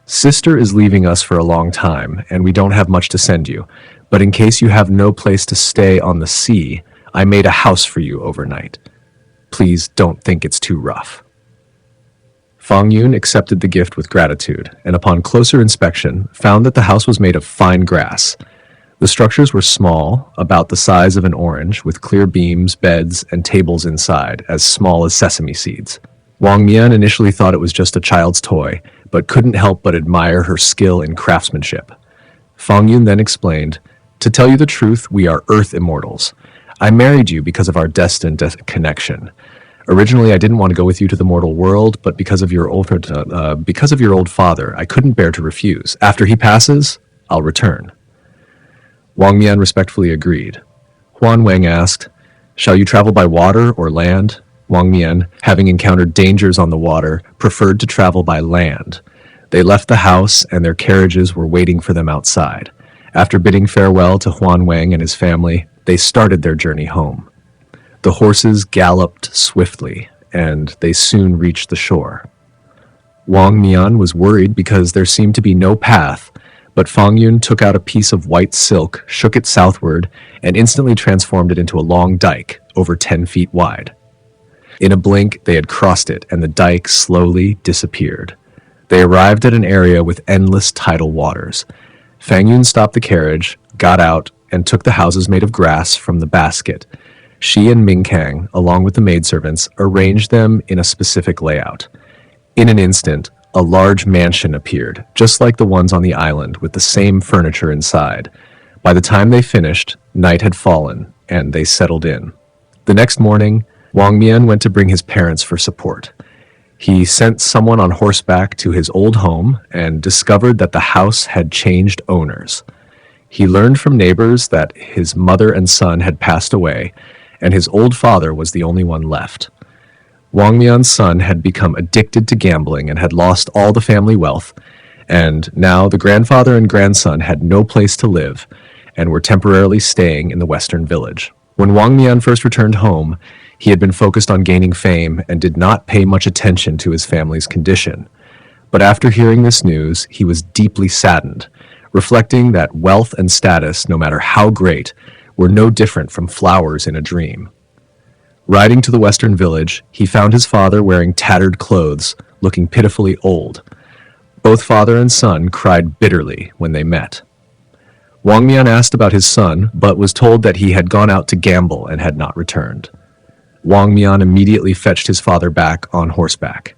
"Sister is leaving us for a long time, and we don't have much to send you. But in case you have no place to stay on the sea, I made a house for you overnight. Please don't think it's too rough." Fang Yun accepted the gift with gratitude, and upon closer inspection, found that the house was made of fine grass. The structures were small, about the size of an orange, with clear beams, beds, and tables inside, as small as sesame seeds. Wang Mian initially thought it was just a child's toy, but couldn't help but admire her skill in craftsmanship. Fang Yun then explained, "To tell you the truth, we are Earth immortals. I married you because of our destined connection. Originally, I didn't want to go with you to the mortal world, but because of your old father, I couldn't bear to refuse. After he passes, I'll return." Wang Mian respectfully agreed. Huan Weng asked, "Shall you travel by water or land?" Wang Mian, having encountered dangers on the water, preferred to travel by land. They left the house, and their carriages were waiting for them outside. After bidding farewell to Huan Weng and his family, they started their journey home. The horses galloped swiftly, and they soon reached the shore. Wang Mian was worried because there seemed to be no path, But Fang Yun took out a piece of white silk, shook it southward, and instantly transformed it into a long dike, over 10 feet wide. In a blink, they had crossed it, and the dike slowly disappeared. They arrived at an area with endless tidal waters. Fang Yun stopped the carriage, got out, and took the houses made of grass from the basket. She and Ming Kang, along with the maidservants, arranged them in a specific layout. In an instant, a large mansion appeared, just like the ones on the island, with the same furniture inside. By the time they finished, night had fallen, and they settled in. The next morning, Wang Mian went to bring his parents for support. He sent someone on horseback to his old home and discovered that the house had changed owners. He learned from neighbors that his mother and son had passed away, and his old father was the only one left. Wang Mian's son had become addicted to gambling and had lost all the family wealth, and now the grandfather and grandson had no place to live and were temporarily staying in the western village. When Wang Mian first returned home, he had been focused on gaining fame and did not pay much attention to his family's condition. But after hearing this news, he was deeply saddened, reflecting that wealth and status, no matter how great, were no different from flowers in a dream. Riding to the western village, he found his father wearing tattered clothes, looking pitifully old. Both father and son cried bitterly when they met. Wang Mian asked about his son, but was told that he had gone out to gamble and had not returned. Wang Mian immediately fetched his father back on horseback.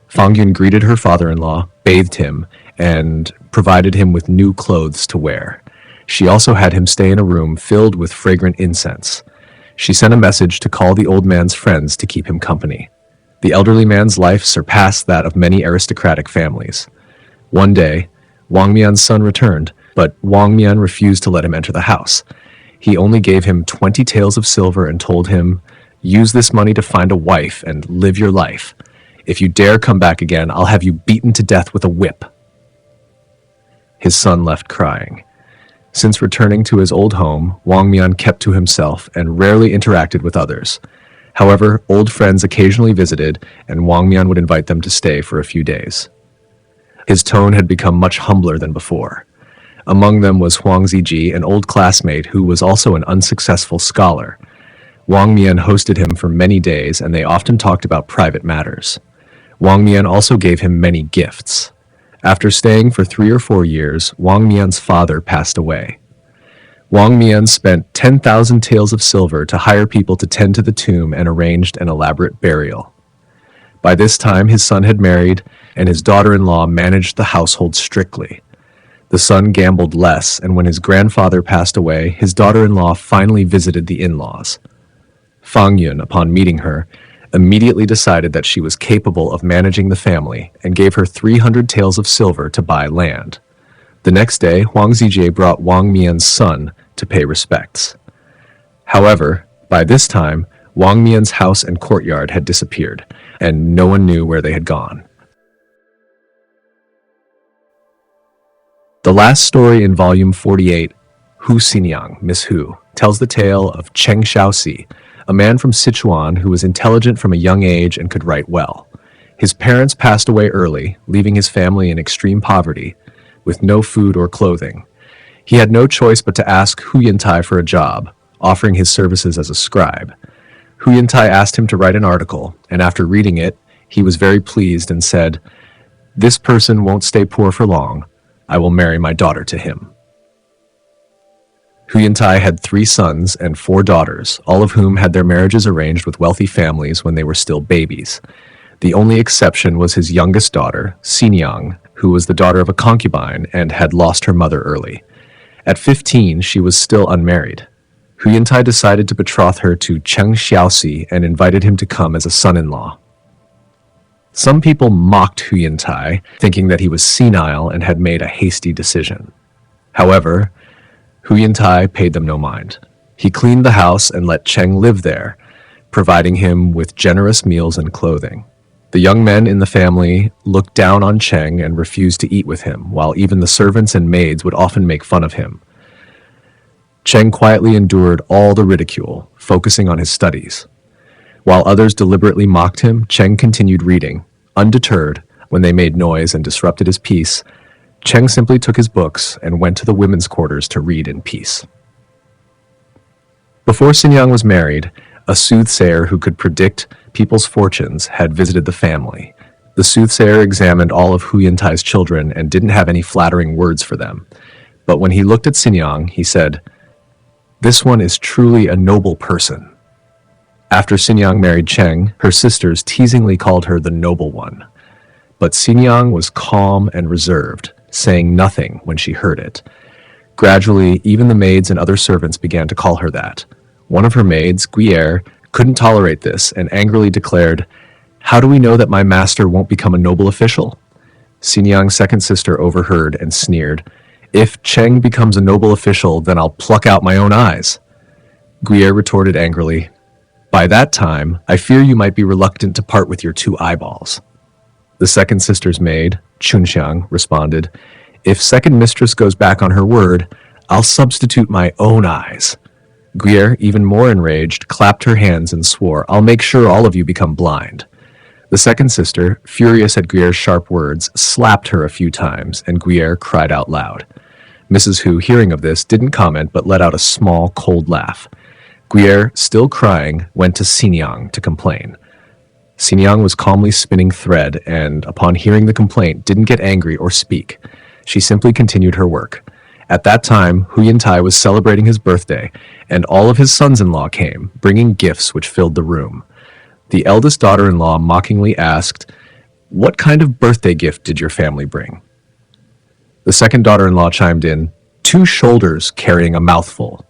Fang Yun greeted her father-in-law, bathed him, and provided him with new clothes to wear. She also had him stay in a room filled with fragrant incense. She sent a message to call the old man's friends to keep him company. The elderly man's life surpassed that of many aristocratic families. One day, Wang Mian's son returned, but Wang Mian refused to let him enter the house. He only gave him 20 taels of silver and told him, "Use this money to find a wife and live your life. If you dare come back again, I'll have you beaten to death with a whip." His son left crying. Since returning to his old home, Wang Mian kept to himself and rarely interacted with others. However, old friends occasionally visited, and Wang Mian would invite them to stay for a few days. His tone had become much humbler than before. Among them was Huang Ziji, an old classmate who was also an unsuccessful scholar. Wang Mian hosted him for many days, and they often talked about private matters. Wang Mian also gave him many gifts. After staying for 3 or 4 years, Wang Mian's father passed away. Wang Mian spent 10,000 taels of silver to hire people to tend to the tomb and arranged an elaborate burial. By this time, his son had married, and his daughter-in-law managed the household strictly. The son gambled less, and when his grandfather passed away, his daughter-in-law finally visited the in-laws. Fang Yun, upon meeting her, immediately decided that she was capable of managing the family and gave her 300 taels of silver to buy land. The next day, Huang Ziji brought Wang Mian's son to pay respects. However, by this time, Wang Mian's house and courtyard had disappeared, and no one knew where they had gone. The last story in volume 48, Hu Si Niang, Miss Hu, tells the tale of Cheng Xiaoxi, a man from Sichuan who was intelligent from a young age and could write well. His parents passed away early, leaving his family in extreme poverty, with no food or clothing. He had no choice but to ask Hu Yintai for a job, offering his services as a scribe. Hu Yintai asked him to write an article, and after reading it, he was very pleased and said, "This person won't stay poor for long. I will marry my daughter to him." Hu Yintai had 3 sons and 4 daughters, all of whom had their marriages arranged with wealthy families when they were still babies. The only exception was his youngest daughter, Si Niang, who was the daughter of a concubine and had lost her mother early. At 15, she was still unmarried. Hu Yintai decided to betroth her to Cheng Xiaoxi and invited him to come as a son-in-law. Some people mocked Hu Yintai, thinking that he was senile and had made a hasty decision. However, Hu Yintai paid them no mind. He cleaned the house and let Cheng live there, providing him with generous meals and clothing. The young men in the family looked down on Cheng and refused to eat with him, while even the servants and maids would often make fun of him. Cheng quietly endured all the ridicule, focusing on his studies. While others deliberately mocked him, Cheng continued reading. Undeterred, when they made noise and disrupted his peace, Cheng simply took his books and went to the women's quarters to read in peace. Before Si Niang was married, a soothsayer who could predict people's fortunes had visited the family. The soothsayer examined all of Hu Yintai's children and didn't have any flattering words for them. But when he looked at Si Niang, he said, "This one is truly a noble person." After Si Niang married Cheng, her sisters teasingly called her the noble one. But Si Niang was calm and reserved, saying nothing when she heard it. Gradually, even the maids and other servants began to call her that. One of her maids, Guier, couldn't tolerate this and angrily declared, "How do we know that my master won't become a noble official?" Si Niang's second sister overheard and sneered, "If Cheng becomes a noble official, then I'll pluck out my own eyes." Guier retorted angrily, "By that time, I fear you might be reluctant to part with your 2 eyeballs." The second sister's maid, Chunxiang, responded, "If second mistress goes back on her word, I'll substitute my own eyes." Guier, even more enraged, clapped her hands and swore, "I'll make sure all of you become blind." The second sister, furious at Guier's sharp words, slapped her a few times, and Guier cried out loud. Mrs. Hu, hearing of this, didn't comment but let out a small, cold laugh. Guier, still crying, went to Si Niang to complain. Si Niang was calmly spinning thread and, upon hearing the complaint, didn't get angry or speak. She simply continued her work. At that time, Hu Yintai was celebrating his birthday, and all of his sons-in-law came, bringing gifts which filled the room. The eldest daughter-in-law mockingly asked, "What kind of birthday gift did your family bring?" The second daughter-in-law chimed in, "2 shoulders carrying a mouthful."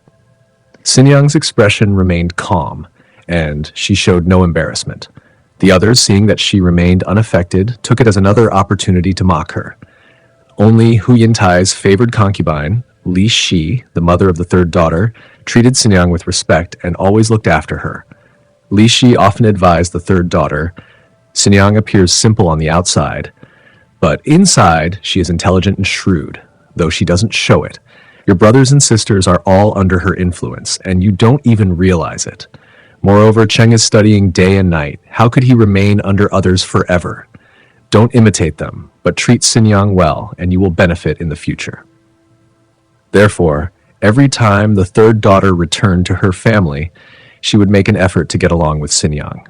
Si Niang's expression remained calm, and she showed no embarrassment. The others, seeing that she remained unaffected, took it as another opportunity to mock her. Only Hu Yintai's favored concubine, Li Shi, the mother of the third daughter, treated Si Niang with respect and always looked after her. Li Shi often advised the third daughter, "Si Niang appears simple on the outside, but inside she is intelligent and shrewd, though she doesn't show it. Your brothers and sisters are all under her influence, and you don't even realize it. Moreover, Cheng is studying day and night. How could he remain under others forever? Don't imitate them, but treat Si Niang well, and you will benefit in the future." Therefore, every time the third daughter returned to her family, she would make an effort to get along with Si Niang.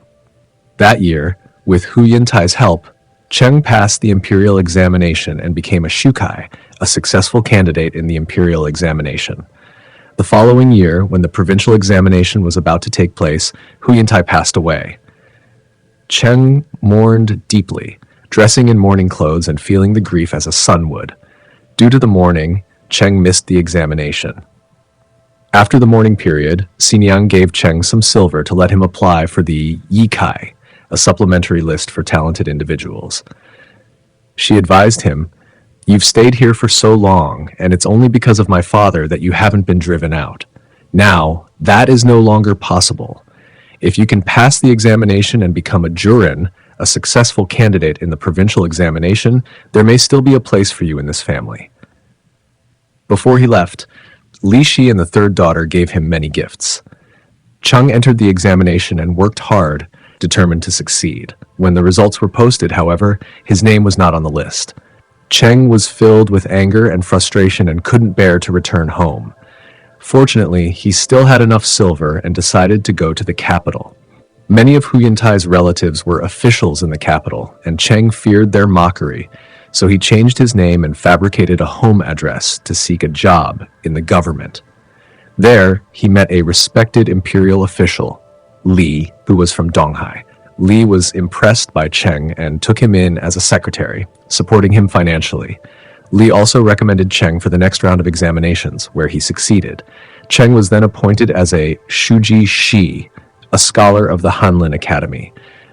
That year, with Hu Yintai's help, Cheng passed the imperial examination and became a shukai, a successful candidate in the imperial examination. The following year, when the provincial examination was about to take place, Hu Yintai passed away. Cheng mourned deeply, dressing in mourning clothes and feeling the grief as a son would. Due to the mourning, Cheng missed the examination. After the mourning period, Si Niang gave Cheng some silver to let him apply for the Yikai, a supplementary list for talented individuals. She advised him, "You've stayed here for so long, and it's only because of my father that you haven't been driven out. Now, that is no longer possible. If you can pass the examination and become a jurin, a successful candidate in the provincial examination, there may still be a place for you in this family." Before he left, Li Shi and the third daughter gave him many gifts. Cheng entered the examination and worked hard, determined to succeed. When the results were posted, however, his name was not on the list. Cheng was filled with anger and frustration and couldn't bear to return home. Fortunately, he still had enough silver and decided to go to the capital. Many of Hu Yintai's relatives were officials in the capital, and Cheng feared their mockery, so he changed his name and fabricated a home address to seek a job in the government. There, he met a respected imperial official, Li, who was from Donghai. Li was impressed by Cheng and took him in as a secretary, supporting him financially. Li also recommended Cheng for the next round of examinations, where he succeeded. Cheng was then appointed as a Shuji Shi, a scholar of the Hanlin Academy.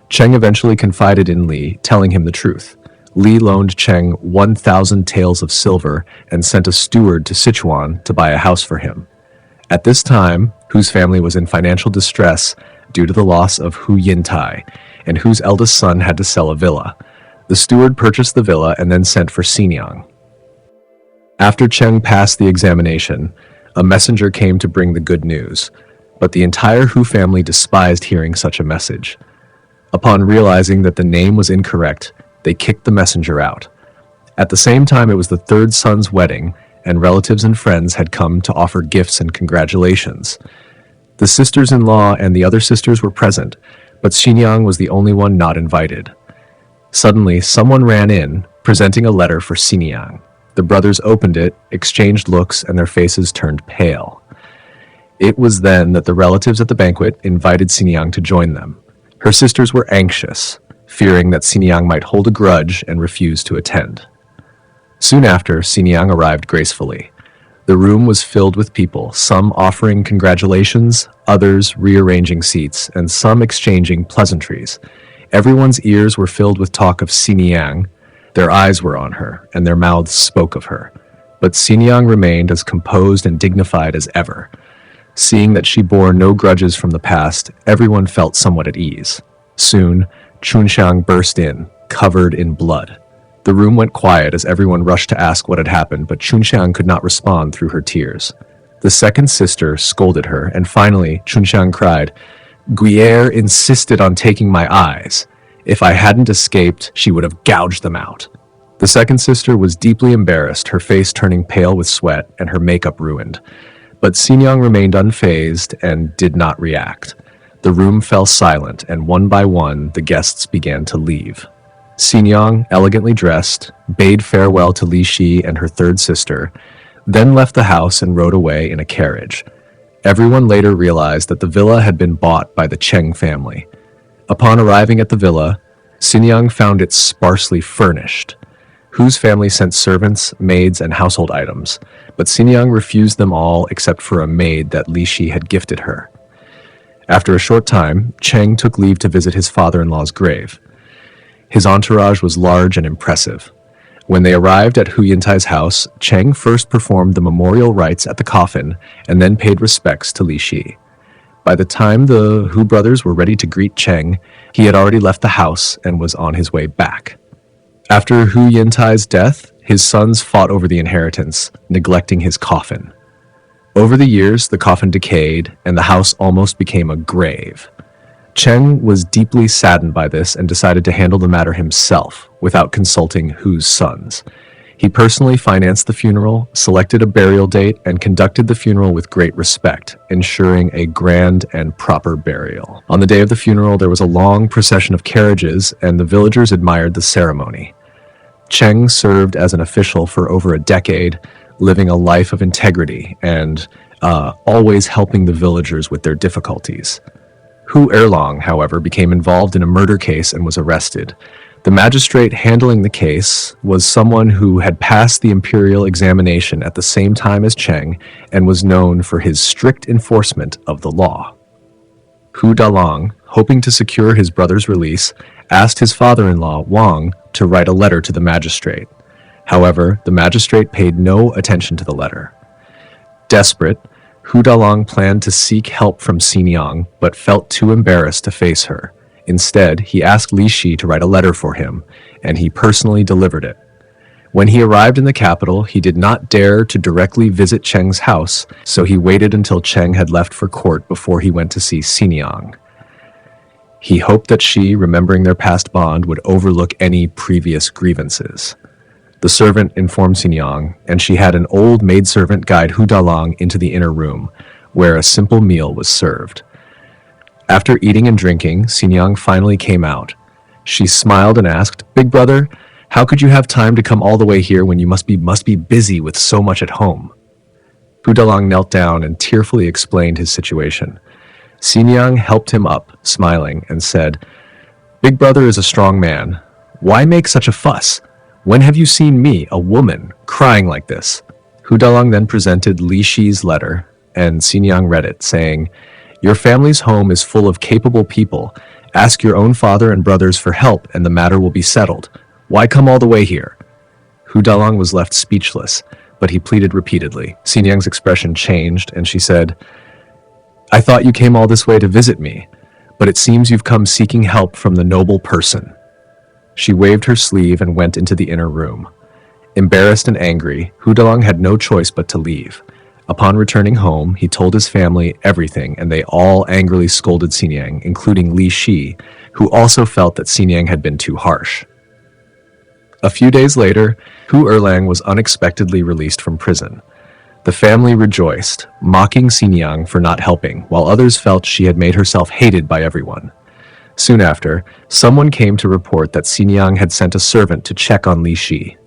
Cheng eventually confided in Li, telling him the truth. Li loaned Cheng 1,000 taels of silver and sent a steward to Sichuan to buy a house for him. At this time, Hu's family was in financial distress due to the loss of Hu Yintai, and Hu's eldest son had to sell a villa. The steward purchased the villa and then sent for Si Niang. After Cheng passed the examination, a messenger came to bring the good news, but the entire Hu family despised hearing such a message. Upon realizing that the name was incorrect, they kicked the messenger out. At the same time, it was the third son's wedding, and relatives and friends had come to offer gifts and congratulations. The sisters-in-law and the other sisters were present, but Xi Niang was the only one not invited. Suddenly, someone ran in, presenting a letter for Si Niang. The brothers opened it, exchanged looks, and their faces turned pale. It was then that the relatives at the banquet invited Si Niang to join them. Her sisters were anxious, fearing that Si Niang might hold a grudge and refuse to attend. Soon after, Si Niang arrived gracefully. The room was filled with people, some offering congratulations, others rearranging seats, and some exchanging pleasantries. Everyone's ears were filled with talk of Si Niang. Their eyes were on her, and their mouths spoke of her. But Si Niang remained as composed and dignified as ever. Seeing that she bore no grudges from the past, everyone felt somewhat at ease. Soon, Chunxiang burst in, covered in blood. The room went quiet as everyone rushed to ask what had happened, but Chunxiang could not respond through her tears. The second sister scolded her, and finally, Chunxiang cried, "Guier insisted on taking my eyes. If I hadn't escaped, she would have gouged them out." The second sister was deeply embarrassed, her face turning pale with sweat and her makeup ruined. But Si Niang remained unfazed and did not react. The room fell silent, and one by one, the guests began to leave. Si Niang, elegantly dressed, bade farewell to Li Shi and her third sister, then left the house and rode away in a carriage. Everyone later realized that the villa had been bought by the Cheng family. Upon arriving at the villa, Si Niang found it sparsely furnished. Hu's family sent servants, maids, and household items, but Si Niang refused them all except for a maid that Li Shi had gifted her. After a short time, Cheng took leave to visit his father-in-law's grave. His entourage was large and impressive. When they arrived at Hu Yintai's house, Cheng first performed the memorial rites at the coffin and then paid respects to Li Shi. By the time the Hu brothers were ready to greet Cheng, he had already left the house and was on his way back. After Hu Yintai's death, his sons fought over the inheritance, neglecting his coffin. Over the years, the coffin decayed, and the house almost became a grave. Cheng was deeply saddened by this and decided to handle the matter himself, without consulting Hu's sons. He personally financed the funeral, selected a burial date, and conducted the funeral with great respect, ensuring a grand and proper burial. On the day of the funeral, there was a long procession of carriages, and the villagers admired the ceremony. Cheng served as an official for over a decade, living a life of integrity and always helping the villagers with their difficulties. Hu Erlong, however, became involved in a murder case and was arrested. The magistrate handling the case was someone who had passed the imperial examination at the same time as Cheng and was known for his strict enforcement of the law. Hu Dalong, hoping to secure his brother's release, asked his father-in-law, Wang, to write a letter to the magistrate. However, the magistrate paid no attention to the letter. Desperate, Hu Dalong planned to seek help from Si Niang, but felt too embarrassed to face her. Instead, he asked Li Shi to write a letter for him, and he personally delivered it. When he arrived in the capital, he did not dare to directly visit Cheng's house, so he waited until Cheng had left for court before he went to see Si Niang. He hoped that she, remembering their past bond, would overlook any previous grievances. The servant informed Si Niang, and she had an old maidservant guide Hu Dalong into the inner room, where a simple meal was served. After eating and drinking, Si Niang finally came out. She smiled and asked, "Big brother, how could you have time to come all the way here when you must be busy with so much at home?" Hu Dalong knelt down and tearfully explained his situation. Si Niang helped him up, smiling, and said, "Big brother is a strong man. Why make such a fuss? When have you seen me, a woman, crying like this?" Hu Dalong then presented Li Shi's letter, and Si Niang read it, saying, "Your family's home is full of capable people. Ask your own father and brothers for help, and the matter will be settled. Why come all the way here?" Hu Dalong was left speechless, but he pleaded repeatedly. Si Niang's expression changed, and she said, "I thought you came all this way to visit me, but it seems you've come seeking help from the noble person." She waved her sleeve and went into the inner room. Embarrassed and angry, Hu Dalong had no choice but to leave. Upon returning home, he told his family everything, and they all angrily scolded Si Niang, including Li Shi, who also felt that Si Niang had been too harsh. A few days later, Hu Erlang was unexpectedly released from prison. The family rejoiced, mocking Si Niang for not helping, while others felt she had made herself hated by everyone. Soon after, someone came to report that Si Niang had sent a servant to check on Li Shi.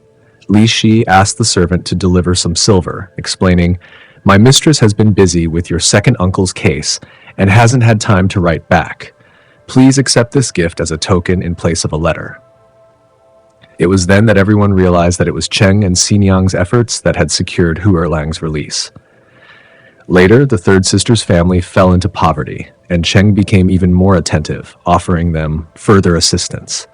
Li Shi asked the servant to deliver some silver, explaining, "My mistress has been busy with your second uncle's case and hasn't had time to write back. Please accept this gift as a token in place of a letter." It was then that everyone realized that it was Cheng and Si Niang's efforts that had secured Hu Erlang's release. Later, the third sister's family fell into poverty, and Cheng became even more attentive, offering them further assistance.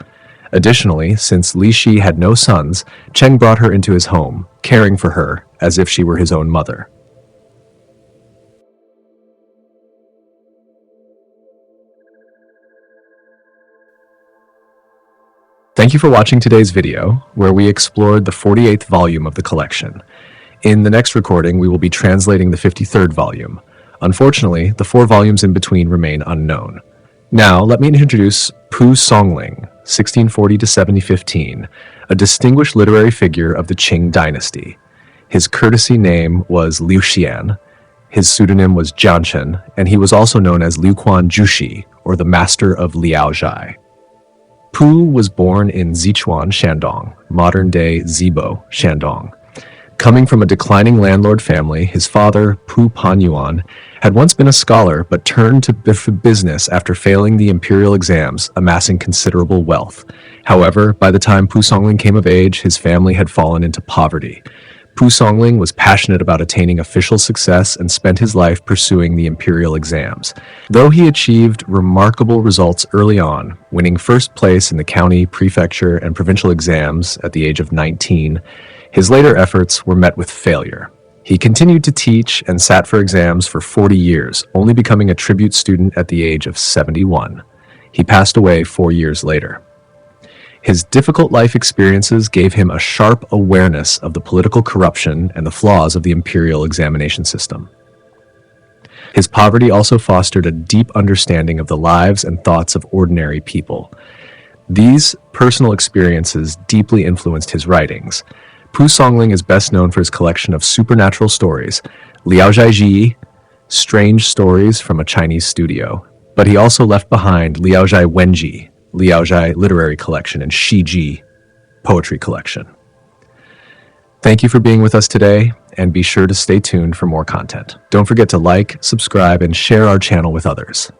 Additionally, since Li Shi had no sons, Cheng brought her into his home, caring for her as if she were his own mother. Thank you for watching today's video, where we explored the 48th volume of the collection. In the next recording, we will be translating the 53rd volume. Unfortunately, the 4 volumes in between remain unknown. Now, let me introduce Pu Songling, 1640 to 7015, a distinguished literary figure of the Qing Dynasty. His courtesy name was Liu Xian, his pseudonym was Jianchen, and he was also known as Liu Quan Jushi, or the Master of Liaozhai. Pu was born in Sichuan, Shandong, modern-day Zibo, Shandong. Coming from a declining landlord family, his father, Pu Panyuan, had once been a scholar but turned to business after failing the imperial exams, amassing considerable wealth. However, by the time Pu Songling came of age, his family had fallen into poverty. Pu Songling was passionate about attaining official success and spent his life pursuing the imperial exams. Though he achieved remarkable results early on, winning first place in the county, prefecture, and provincial exams at the age of 19, his later efforts were met with failure. He continued to teach and sat for exams for 40 years, only becoming a tribute student at the age of 71. He passed away 4 years later. His difficult life experiences gave him a sharp awareness of the political corruption and the flaws of the imperial examination system. His poverty also fostered a deep understanding of the lives and thoughts of ordinary people. These personal experiences deeply influenced his writings. Pu Songling is best known for his collection of supernatural stories, Liaozhai Ji, strange stories from a Chinese studio, but he also left behind Liaozhai Wenji, Liaozhai literary collection, and Shi Ji poetry collection. Thank you for being with us today, and be sure to stay tuned for more content. Don't forget to like, subscribe, and share our channel with others.